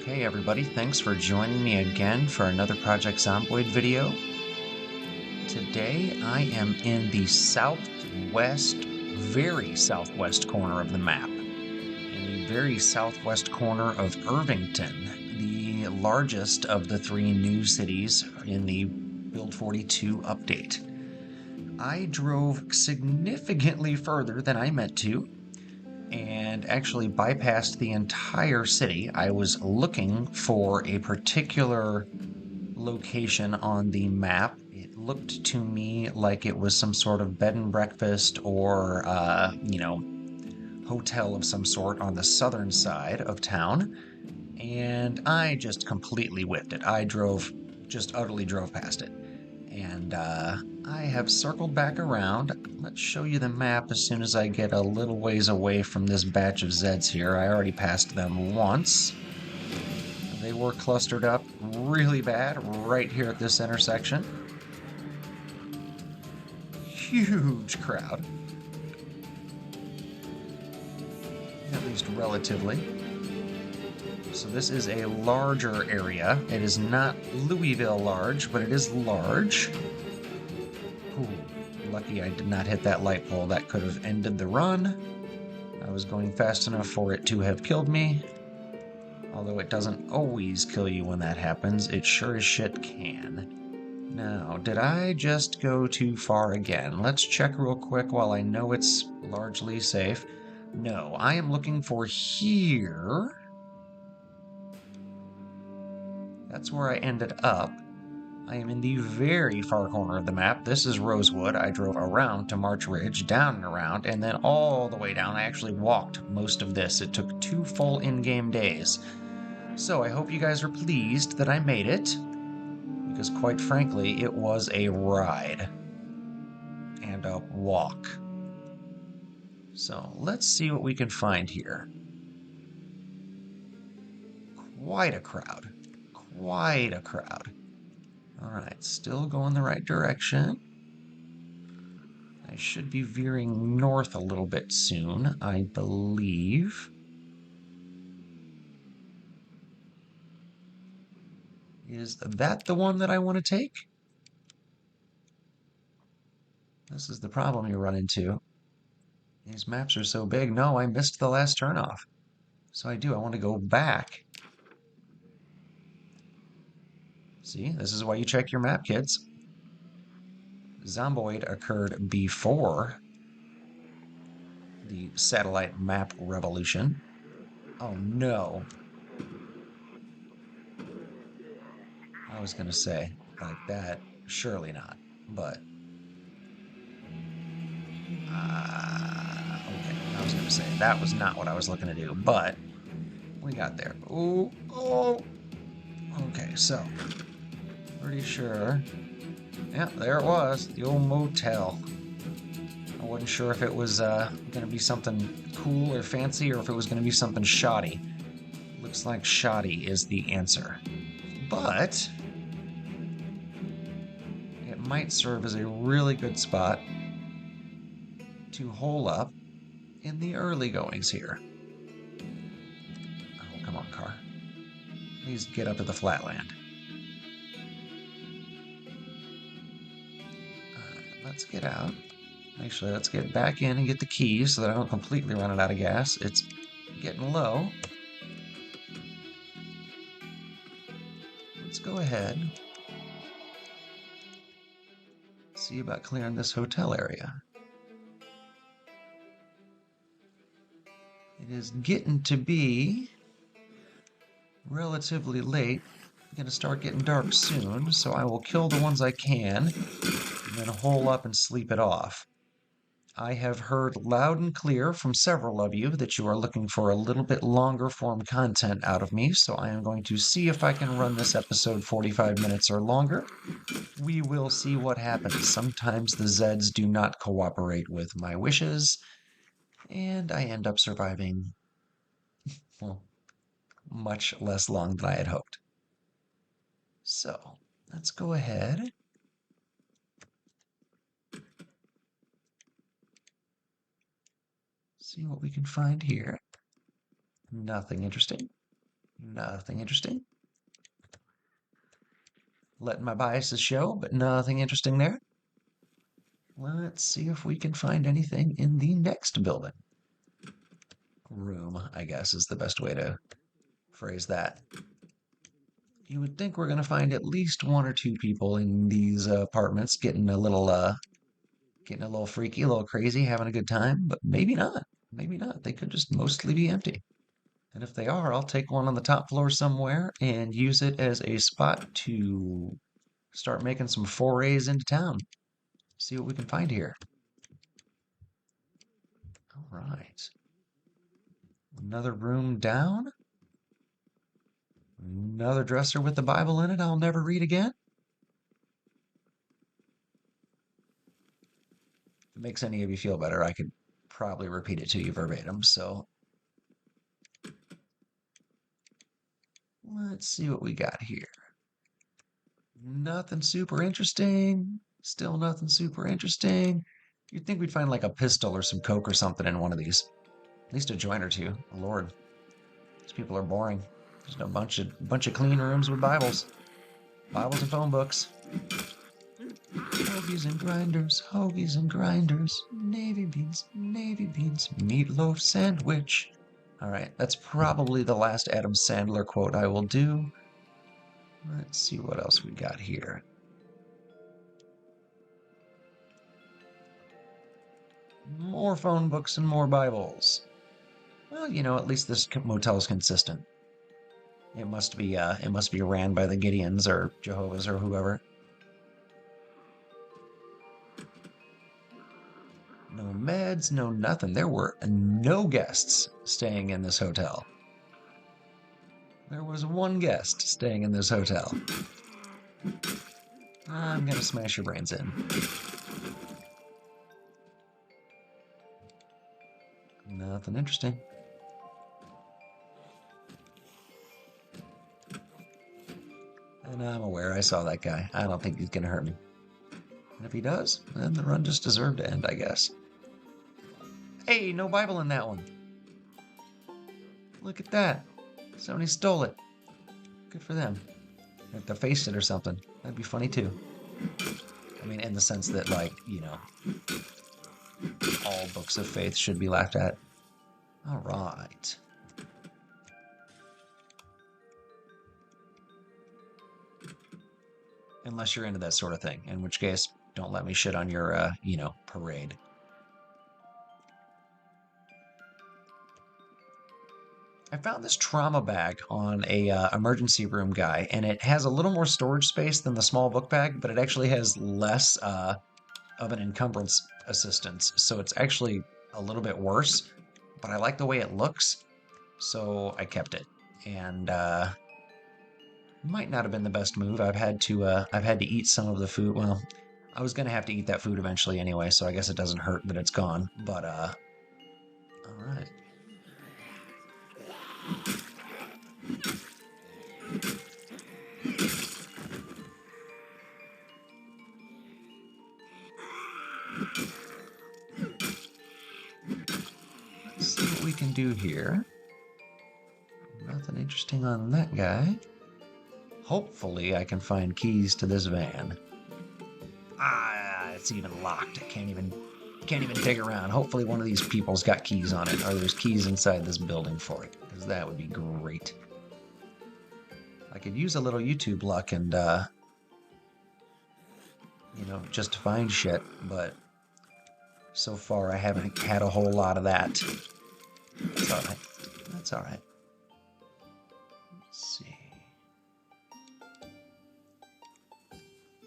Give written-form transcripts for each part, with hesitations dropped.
Okay, everybody, thanks for joining me again for another Project Zomboid video. Today I am in the southwest, very southwest corner of the map, in the very southwest corner of Irvington, the largest of the three new cities in the Build 42 update. I drove significantly further than I meant to, and actually bypassed the entire city. I was looking for a particular location on the map. It looked to me like it was some sort of bed and breakfast or, hotel of some sort on the southern side of town. And I just completely whipped it. Just utterly drove past it. And I have circled back around. Let's show you the map as soon as I get a little ways away from this batch of Zeds here. I already passed them once. They were clustered up really bad right here at this intersection. Huge crowd. At least relatively. So this is a larger area. It is not Louisville large, but it is large. Ooh, lucky I did not hit that light pole. That could have ended the run. I was going fast enough for it to have killed me. Although it doesn't always kill you when that happens, it sure as shit can. Now, did I just go too far again? Let's check real quick while I know it's largely safe. No, I am looking for here. That's where I ended up. I am in the very far corner of the map. This is Rosewood. I drove around to March Ridge, down and around, and then all the way down. I actually walked most of this. It took 2 full in-game days. So I hope you guys are pleased that I made it, because quite frankly, it was a ride and a walk. So let's see what we can find here. Quite a crowd. Quite a crowd. All right, still going the right direction. I should be veering north a little bit soon, I believe. Is that the one that I want to take? This is the problem you run into. These maps are so big. No, I missed the last turnoff. So I want to go back. See, this is why you check your map, kids. Zomboid occurred before the satellite map revolution. Oh no. I was going to say, like that, surely not. But, okay, I was going to say, that was not what I was looking to do, but we got there. Oh, oh. Okay, so, pretty sure. Yeah, there it was, the old motel. I wasn't sure if it was going to be something cool or fancy or if it was going to be something shoddy. Looks like shoddy is the answer. But it might serve as a really good spot to hole up in the early goings here. Oh, come on, car. Please get up to the flatland. Let's get out. Actually, let's get back in and get the keys so that I don't completely run it out of gas. It's getting low. Let's go ahead. See about clearing this hotel area. It is getting to be relatively late. It's going to start getting dark soon, so I will kill the ones I can and then hole up and sleep it off. I have heard loud and clear from several of you that you are looking for a little bit longer form content out of me, so I am going to see if I can run this episode 45 minutes or longer. We will see what happens. Sometimes the Zeds do not cooperate with my wishes, and I end up surviving, well, much less long than I had hoped. So, let's go ahead. See what we can find here. Nothing interesting. Nothing interesting. Letting my biases show, but nothing interesting there. Let's see if we can find anything in the next building. Room, I guess, is the best way to phrase that. You would think we're going to find at least one or two people in these apartments getting a little freaky, a little crazy, having a good time, but maybe not. Maybe not. They could just mostly be empty. And if they are, I'll take one on the top floor somewhere and use it as a spot to start making some forays into town. See what we can find here. All right. Another room down. Another dresser with the Bible in it I'll never read again. If it makes any of you feel better, I could probably repeat it to you verbatim. So let's see what we got here. Nothing super interesting. Still nothing super interesting. You'd think we'd find like a pistol or some coke or something in one of these. At least a joint or two. Lord, these people are boring. There's a bunch of clean rooms with Bibles. Bibles and phone books. Hoagies and grinders, navy beans, meatloaf sandwich. All right, that's probably the last Adam Sandler quote I will do. Let's see what else we got here. More phone books and more Bibles. Well, at least this motel is consistent. It must be ran by the Gideons or Jehovah's or whoever. No meds, no nothing. There were no guests staying in this hotel. There was one guest staying in this hotel. I'm gonna smash your brains in. Nothing interesting. And I'm aware I saw that guy. I don't think he's gonna hurt me. And if he does, then the run just deserved to end, I guess. Hey, no Bible in that one. Look at that. Somebody stole it. Good for them. If they faced it or something, that'd be funny too. I mean, in the sense that, all books of faith should be laughed at. All right. Unless you're into that sort of thing, in which case, don't let me shit on your, parade. I found this trauma bag on a emergency room guy, and it has a little more storage space than the small book bag, but it actually has less of an encumbrance assistance, so it's actually a little bit worse. But I like the way it looks, so I kept it. And might not have been the best move. I've had to eat some of the food. Well, I was gonna have to eat that food eventually anyway, so I guess it doesn't hurt that it's gone. But all right. Let's see what we can do here. Nothing interesting on that guy. Hopefully I can find keys to this van. It's even locked. I can't even dig around. Hopefully one of these people's got keys on it, or there's keys inside this building for it, because that would be great. I could use a little YouTube luck and, just to find shit, but so far I haven't had a whole lot of that. That's all right. That's all right. Let's see.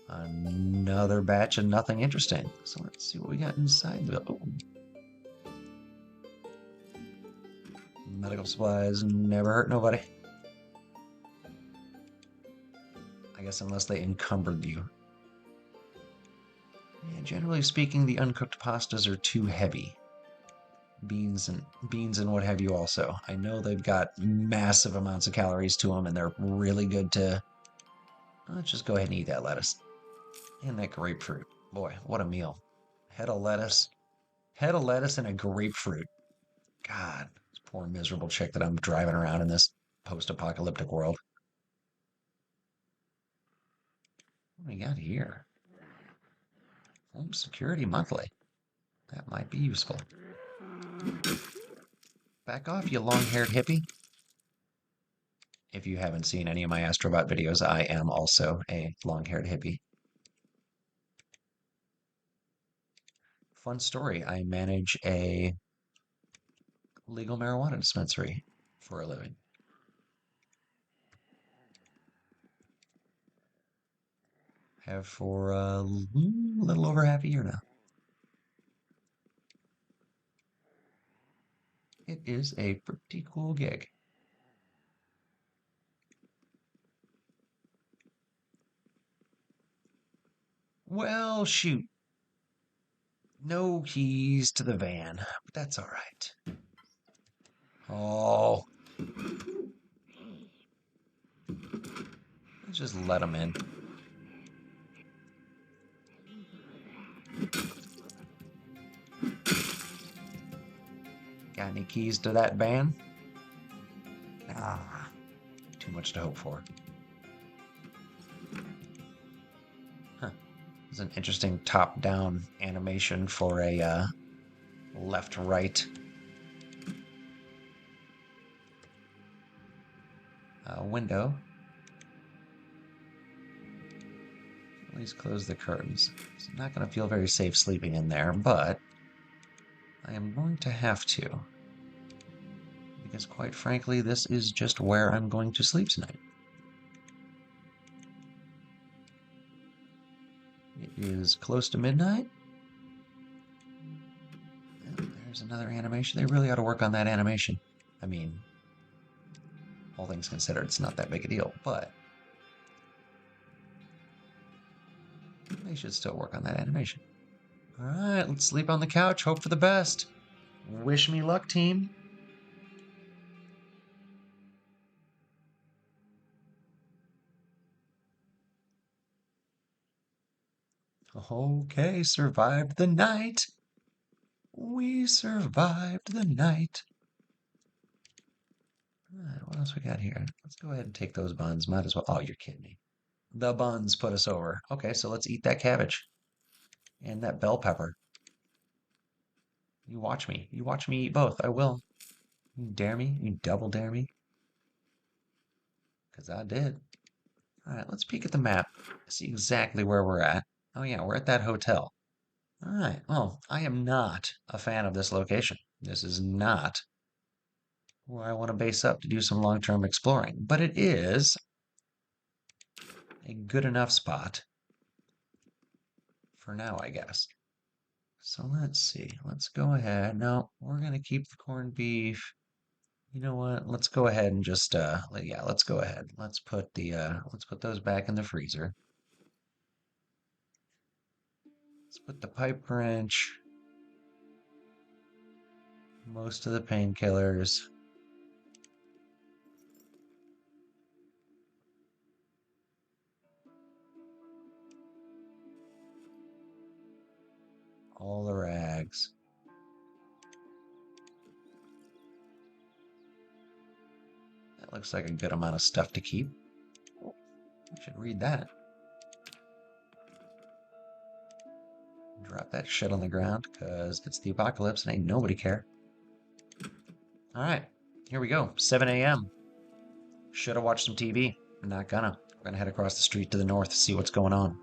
Another batch of nothing interesting. So let's see what we got inside the... Oh. Medical supplies never hurt nobody. I guess unless they encumbered you. Yeah, generally speaking, the uncooked pastas are too heavy. Beans and what have you also. I know they've got massive amounts of calories to them, and they're really good to... Let's just go ahead and eat that lettuce. And that grapefruit. Boy, what a meal. Head of lettuce and a grapefruit. God, this poor miserable chick that I'm driving around in this post-apocalyptic world. What do we got here? Home security monthly. That might be useful. Back off, you long-haired hippie. If you haven't seen any of my Astrobot videos, I am also a long-haired hippie. Fun story, I manage a legal marijuana dispensary for a living. Have for a little over half a year now. It is a pretty cool gig. Well, shoot. No keys to the van, but that's all right. Oh, let's just let them in. Got any keys to that van? Ah, too much to hope for. Huh. It's an interesting top-down animation for a left-right window. Please close the curtains. I'm not going to feel very safe sleeping in there, but I am going to have to. Because quite frankly, this is just where I'm going to sleep tonight. It is close to midnight. There's another animation. They really ought to work on that animation. I mean, all things considered, it's not that big a deal, but they should still work on that animation. All right, let's sleep on the couch. Hope for the best. Wish me luck, team. Okay, survived the night. We survived the night. All right, what else we got here? Let's go ahead and take those buns. Might as well. Oh, you're kidding me. The buns put us over. Okay, so let's eat that cabbage and that bell pepper. You watch me. You watch me eat both. I will. You dare me? You double dare me? Because I did. All right, let's peek at the map. See exactly where we're at. Oh, yeah, we're at that hotel. All right, well, I am not a fan of this location. This is not where I want to base up to do some long-term exploring, but it is a good enough spot for now, I guess. So let's see. Let's go ahead. No, we're gonna keep the corned beef. You know what? Let's go ahead and just yeah, let's go ahead. Let's put those back in the freezer. Let's put the pipe wrench, most of the painkillers. All the rags. That looks like a good amount of stuff to keep. I should read that. Drop that shit on the ground, because it's the apocalypse and ain't nobody care. Alright, here we go. 7 a.m. Should have watched some TV. I'm not gonna. We're gonna head across the street to the north to see what's going on.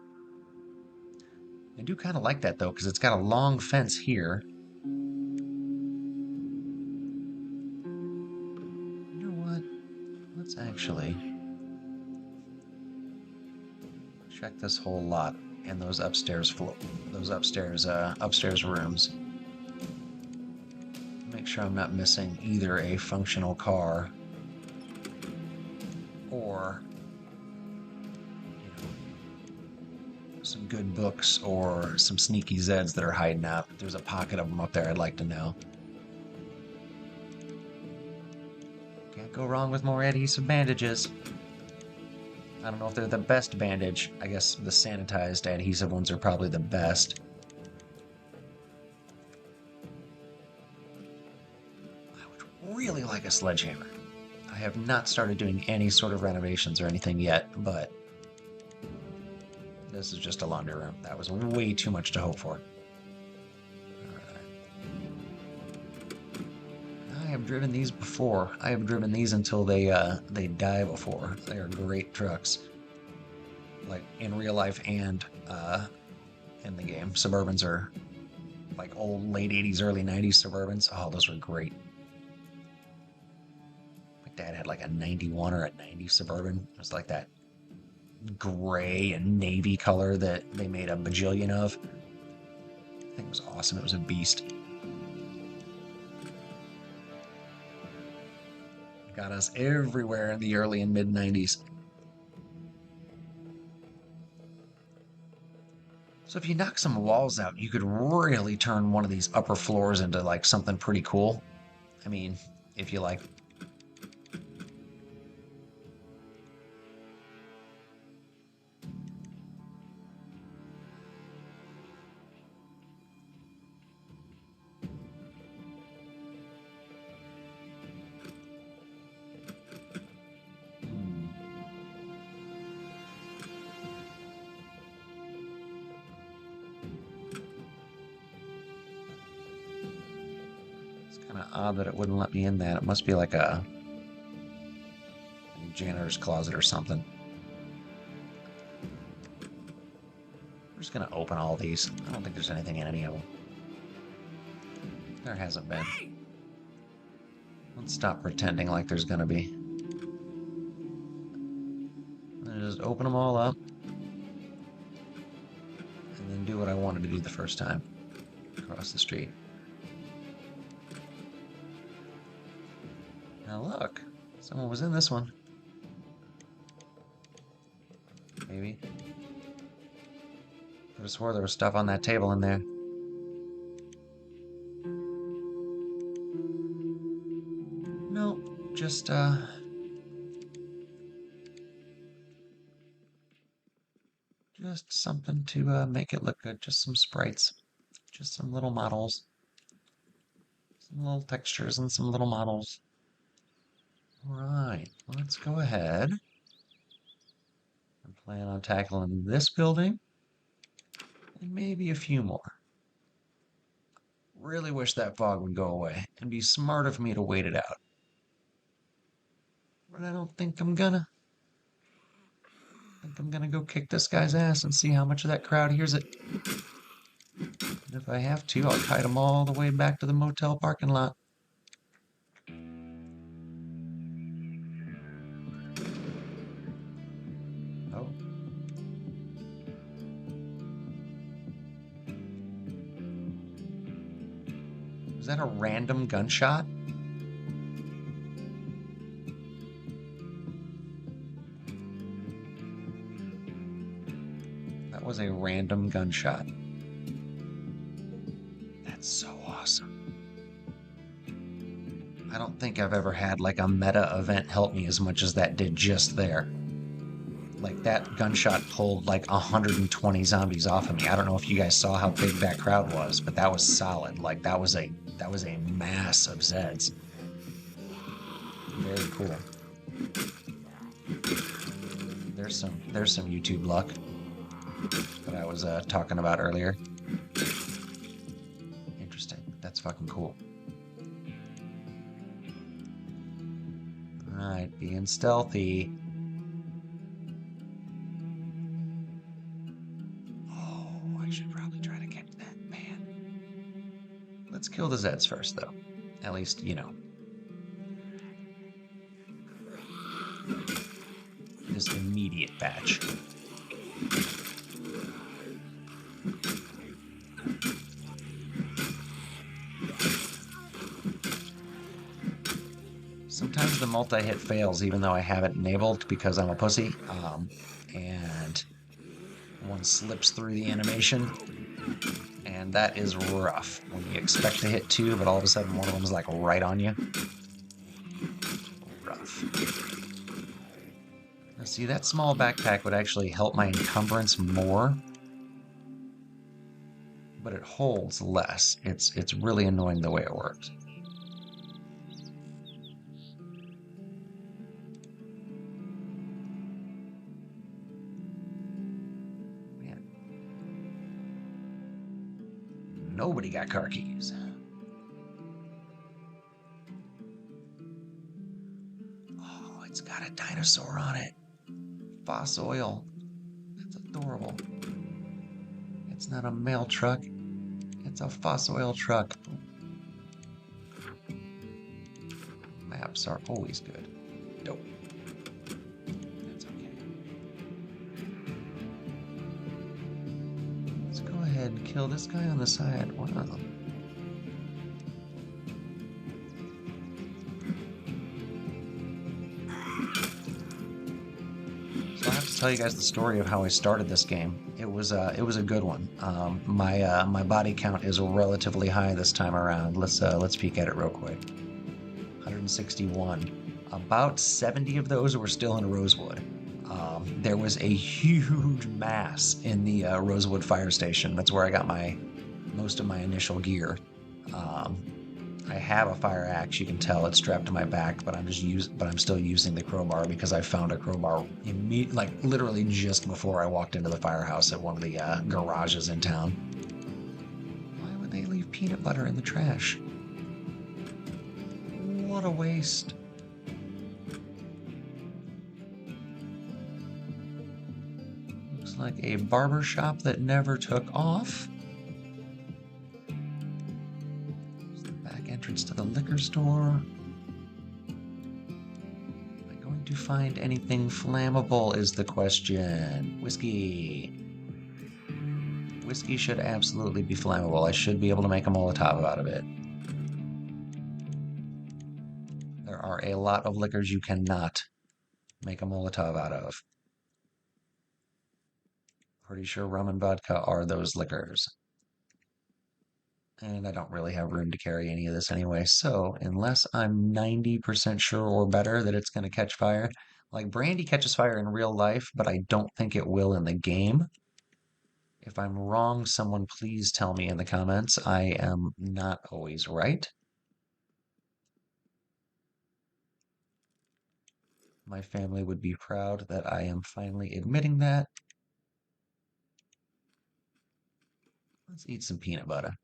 I do kind of like that, though, because it's got a long fence here. You know what? Let's actually check this whole lot and those upstairs upstairs rooms. Make sure I'm not missing either a functional car or some good books or some sneaky Zeds that are hiding out. If there's a pocket of them up there, I'd like to know. Can't go wrong with more adhesive bandages. I don't know if they're the best bandage. I guess the sanitized adhesive ones are probably the best. I would really like a sledgehammer. I have not started doing any sort of renovations or anything yet, but this is just a laundry room. That was way too much to hope for. I have driven these before. I have driven these until they die before. They are great trucks, like in real life and in the game. Suburbans are like old late 80s, early 90s Suburbans. Oh, those were great. My dad had like a 91 or a 90 Suburban. It was like that gray and navy color that they made a bajillion of. I think it was awesome. It was a beast. Got us everywhere in the early and mid 90s. So if you knock some walls out, you could really turn one of these upper floors into like something pretty cool. I mean, if you like. Kind of odd that it wouldn't let me in that. It must be like a janitor's closet or something. We're just gonna open all these. I don't think there's anything in any of them. There hasn't been. Let's stop pretending like there's gonna be. And just open them all up. And then do what I wanted to do the first time. Across the street. Now look, someone was in this one. Maybe. Could have swore there was stuff on that table in there. Nope, just something to make it look good. Just some sprites. Just some little models. Some little textures and some little models. Alright, let's go ahead and plan on tackling this building and maybe a few more. Really wish that fog would go away. It'd be smart of me to wait it out. But I don't think I'm gonna. I think I'm gonna go kick this guy's ass and see how much of that crowd hears it. And if I have to, I'll kite them all the way back to the motel parking lot. Oh. Was that a random gunshot? That was a random gunshot. That's so awesome. I don't think I've ever had like a meta event help me as much as that did just there. Like that gunshot pulled like 120 zombies off of me. I don't know if you guys saw how big that crowd was, but that was solid. Like that was a mass of Zeds. Very cool. There's some YouTube luck that I was talking about earlier. Interesting. That's fucking cool. Alright, being stealthy. Oh, I should probably try to catch that man. Let's kill the Zeds first, though. At least, you know. This immediate batch. Sometimes the multi-hit fails even though I have it enabled because I'm a pussy. And one slips through the animation. And that is rough. When you expect to hit two, but all of a sudden one of them is like right on you. Rough. Now see, that small backpack would actually help my encumbrance more. But it holds less. It's really annoying the way it works. Nobody got car keys. Oh, it's got a dinosaur on it. Fossil. That's adorable. It's not a mail truck. It's a fossil truck. Maps are always good. Dope. That's okay. Let's go ahead and kill this guy on the side. Wow. So I have to tell you guys the story of how I started this game. It was a good one. My body count is relatively high this time around. Let's peek at it real quick. 161. About 70 of those were still in Rosewood. There was a huge mass in the Rosewood fire station. That's where I got most of my initial gear. Um, I have a fire axe. You can tell it's strapped to my back, but I'm still using the crowbar because I found a crowbar like literally just before I walked into the firehouse at one of the garages in town. Why would they leave peanut butter in the trash? What a waste. Looks like a barber shop that never took off. There's the back entrance to the liquor store. Am I going to find anything flammable is the question. Whiskey. Whiskey should absolutely be flammable. I should be able to make a Molotov out of it. There are a lot of liquors you cannot make a Molotov out of. Pretty sure rum and vodka are those liquors. And I don't really have room to carry any of this anyway, so unless I'm 90% sure or better that it's going to catch fire, like brandy catches fire in real life, but I don't think it will in the game. If I'm wrong, someone please tell me in the comments. I am not always right. My family would be proud that I am finally admitting that. Let's eat some peanut butter.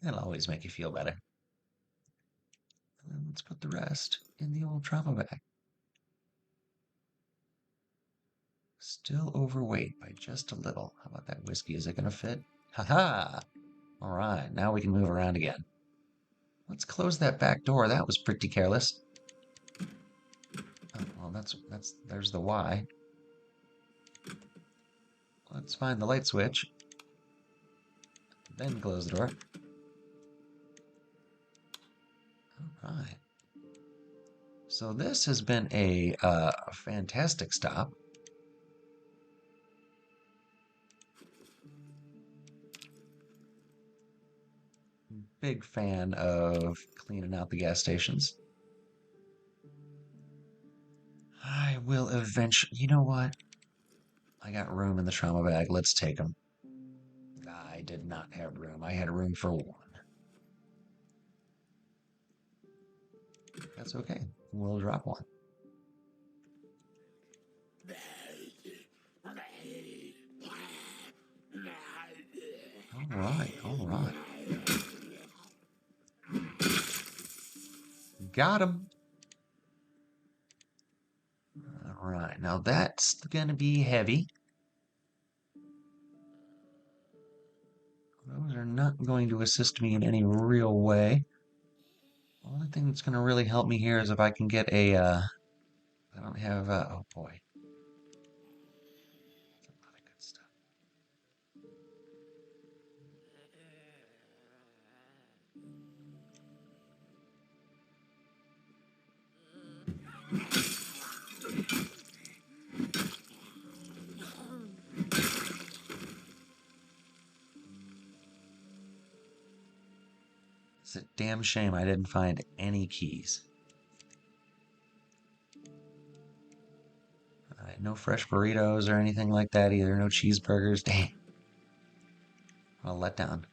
That'll always make you feel better. And then let's put the rest in the old trauma bag. Still overweight by just a little. How about that whiskey? Is it going to fit? Haha! All right, now we can move around again. Let's close that back door. That was pretty careless. Oh, well, there's the Y. Let's find the light switch. Then close the door. All right. So this has been a fantastic stop. Big fan of cleaning out the gas stations. I will eventually. You know what? I got room in the trauma bag. Let's take them. I did not have room. I had room for one. That's okay. We'll drop one. All right, all right. Got him. All right, now that's gonna be heavy. Those are not going to assist me in any real way. The only thing that's gonna really help me here is if I can get a, I don't have, oh boy. That's a lot of good stuff. It's a damn shame I didn't find any keys. All right, no fresh burritos or anything like that either. No cheeseburgers. Dang. What a letdown.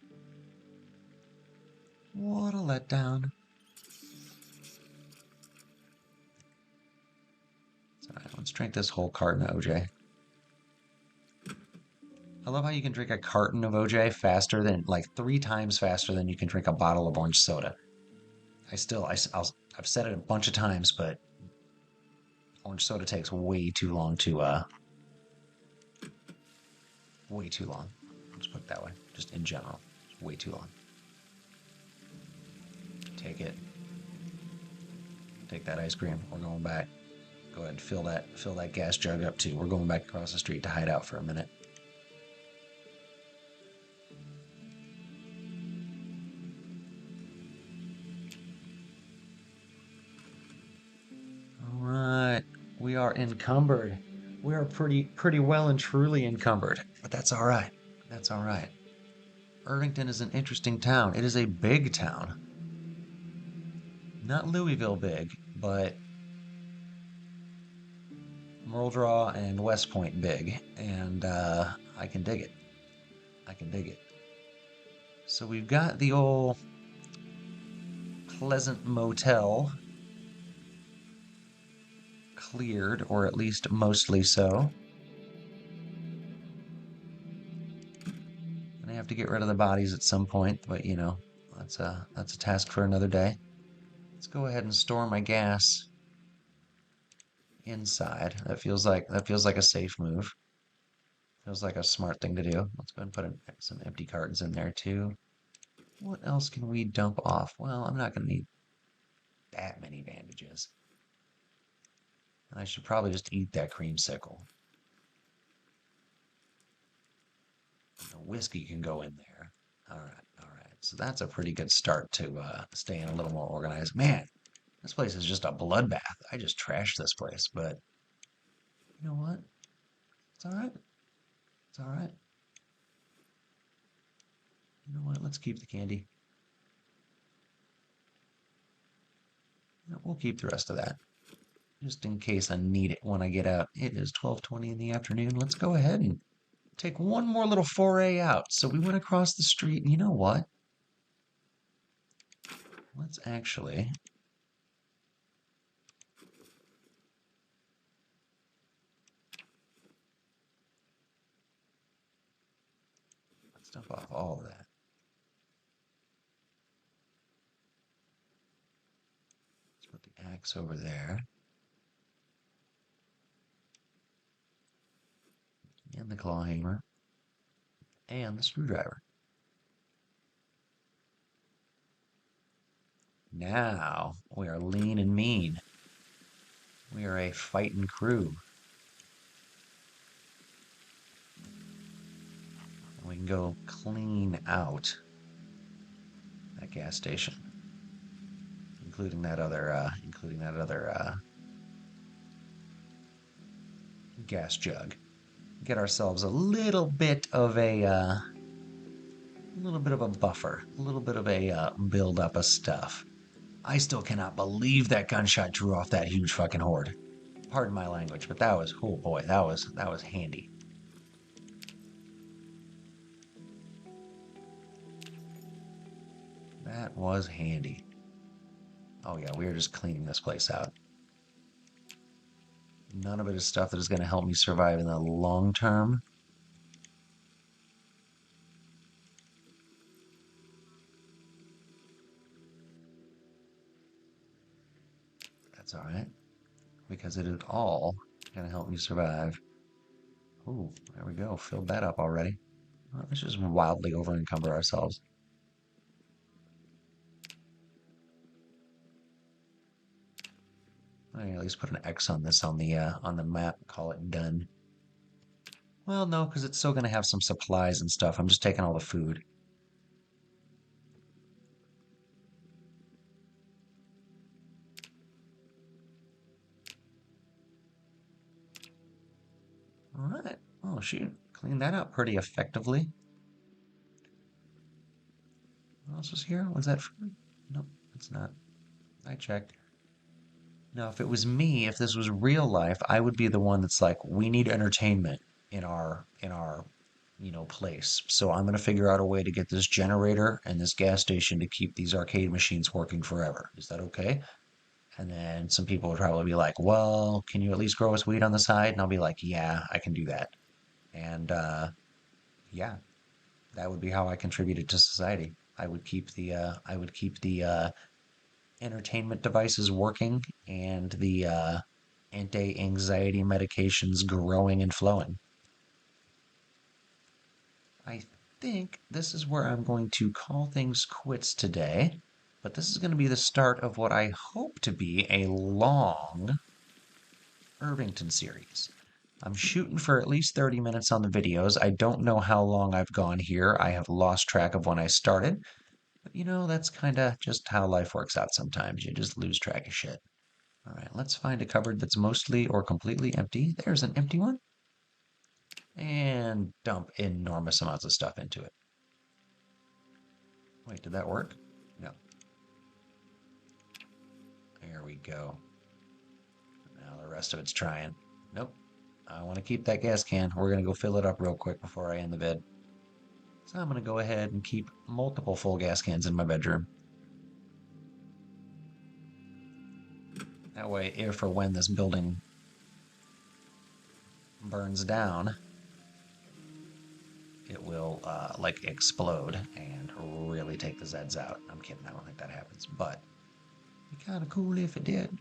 What a letdown. All right, let's drink this whole carton of OJ. I love how you can drink a carton of OJ faster than, like, 3 times faster than you can drink a bottle of orange soda. I've said it a bunch of times, but orange soda takes way too long way too long. Let's put it that way. Just in general, it's way too long. Take it. Take that ice cream. We're going back. Go ahead and fill that gas jug up too. We're going back across the street to hide out for a minute. All right. We are encumbered. We are pretty well and truly encumbered, but that's all right. That's all right. Irvington is an interesting town. It is a big town. Not Louisville big, but Murdraw and West Point big, and I can dig it. I can dig it. So we've got the old Pleasant Motel cleared, or at least mostly so. And I have to get rid of the bodies at some point, but you know, that's a task for another day. Let's go ahead and store my gas inside. That feels like a safe move. Feels like a smart thing to do. Let's go ahead and put some empty cartons in there too. What else can we dump off? Well, I'm not going to need that many bandages. And I should probably just eat that creamsicle. The whiskey can go in there. All right, all right. So that's a pretty good start to staying a little more organized. Man, this place is just a bloodbath. I just trashed this place, but you know what? It's all right. It's all right. You know what? Let's keep the candy. We'll keep the rest of that, just in case I need it when I get out. It is 12:20 in the afternoon. Let's go ahead and take one more little foray out. So we went across the street, and you know what? Let's actually let's dump off all of that. Let's put the axe over there. And the claw hammer. And the screwdriver. Now we are lean and mean. We are a fighting crew. We can go clean out that gas station, including that other gas jug. Get ourselves a little bit of a buffer, a little bit of a build up of stuff. I still cannot believe that gunshot drew off that huge fucking horde. Pardon my language, but that was, oh boy, that was handy. That was handy. Oh yeah, we are just cleaning this place out. None of it is stuff that is going to help me survive in the long term. That's all right, because it is all going to help me survive. Ooh, there we go. Filled that up already. Well, let's just wildly over encumber ourselves. I at least put an X on this on the map. Call it done. Well, no, because it's still going to have some supplies and stuff. I'm just taking all the food. All right. Oh, shoot. Cleaned that up pretty effectively. What else is here? Was that food? Nope, it's not. I checked. Now, if it was me, if this was real life, I would be the one that's like, we need entertainment in our, you know, place. So I'm gonna figure out a way to get this generator and this gas station to keep these arcade machines working forever. Is that okay? And then some people would probably be like, well, can you at least grow us weed on the side? And I'll be like, yeah, I can do that. And yeah, that would be how I contributed to society. I would keep the entertainment devices working and the anti-anxiety medications growing and flowing. I think this is where I'm going to call things quits today, but this is going to be the start of what I hope to be a long Irvington series. I'm shooting for at least 30 minutes on the videos. I don't know how long I've gone here. I have lost track of when I started. But that's kind of just how life works out sometimes. You just lose track of shit. All right, let's find a cupboard that's mostly or completely empty. There's an empty one. And dump enormous amounts of stuff into it. Wait, did that work? No. There we go. Now the rest of it's trying. Nope. I want to keep that gas can. We're going to go fill it up real quick before I end the vid. So I'm going to go ahead and keep multiple full gas cans in my bedroom. That way, if or when this building burns down, it will like explode and really take the Zeds out. I'm kidding, I don't think that happens, but it'd be kind of cool if it did.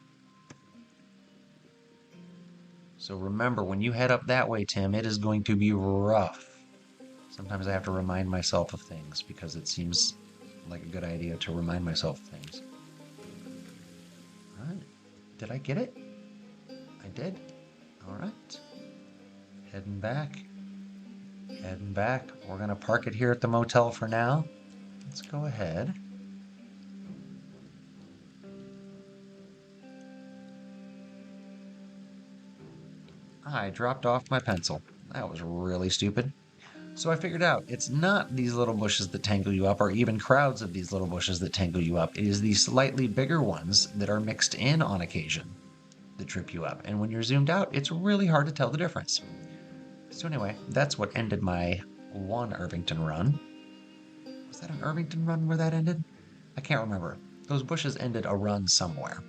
So remember, when you head up that way, Tim, it is going to be rough. Sometimes I have to remind myself of things because it seems like a good idea to remind myself of things. All right, did I get it? I did. All right, heading back. Heading back. We're going to park it here at the motel for now. Let's go ahead. I dropped off my pencil. That was really stupid. So I figured out it's not these little bushes that tangle you up, or even crowds of these little bushes that tangle you up. It is these slightly bigger ones that are mixed in on occasion that trip you up. And when you're zoomed out, it's really hard to tell the difference. So anyway, that's what ended my one Irvington run. Was that an Irvington run where that ended? I can't remember. Those bushes ended a run somewhere.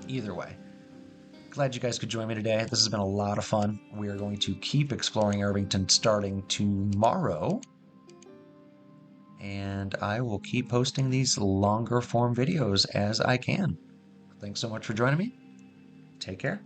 Either way, glad you guys could join me today. This has been a lot of fun. We are going to keep exploring Irvington starting tomorrow. And I will keep posting these longer form videos as I can. Thanks so much for joining me. Take care.